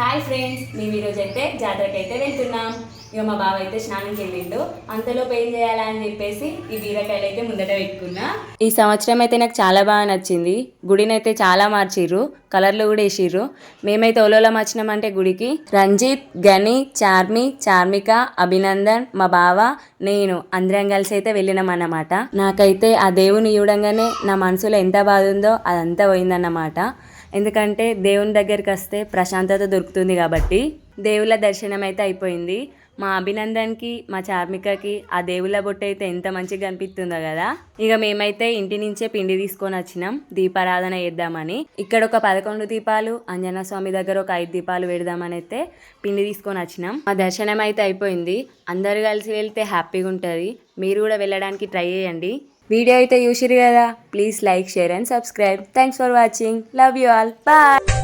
Hi friends, మేము ఈరోజు అయితే జాతరకి అయితే వెళ్తున్నాం. ఇక మా బావ అయితే స్నానంకి వెళ్ళిండు. అంతలోపు ఏం చేయాలా అని చెప్పేసి ఈ బీరకాయలు అయితే ముందట పెట్టుకున్నా. ఈ సంవత్సరం అయితే నాకు చాలా బాగా నచ్చింది. గుడిని అయితే చాలా మార్చిర్రు, కలర్లు కూడా వేసిర్రు. మేమైతే ఓలోలో మార్చినామంటే గుడికి రంజిత్, గని, చార్మిక, అభినందన్, మా బావ, నేను అందరం కలిసి అయితే వెళ్ళినాం అన్నమాట. నాకైతే ఆ దేవుని చూడంగానే నా మనసులో ఎంత బాధ ఉందో అదంతా పోయిందన్నమాట. ఎందుకంటే దేవుని దగ్గరికి వస్తే ప్రశాంతత దొరుకుతుంది కాబట్టి దేవుళ్ళ దర్శనం అయితే అయిపోయింది. మా అభినందన్కి, మా చార్మికకి ఆ దేవుళ్ళ బొట్టు అయితే ఎంత మంచిగా కనిపిస్తుందో కదా. ఇక మేమైతే ఇంటి నుంచే పిండి తీసుకొని వచ్చినాం దీపారాధన చేద్దామని. ఇక్కడ ఒక 11 దీపాలు, అంజనా స్వామి దగ్గర ఒక 5 దీపాలు పెడదామని అయితే పిండి తీసుకొని వచ్చినాం. మా దర్శనం అయితే అయిపోయింది. అందరు కలిసి వెళ్తే హ్యాపీగా ఉంటుంది. మీరు కూడా వెళ్ళడానికి ట్రై చేయండి. వీడియో అయితే చూసిరు కదా, please like, share and subscribe. Thanks for watching. Love you all. Bye.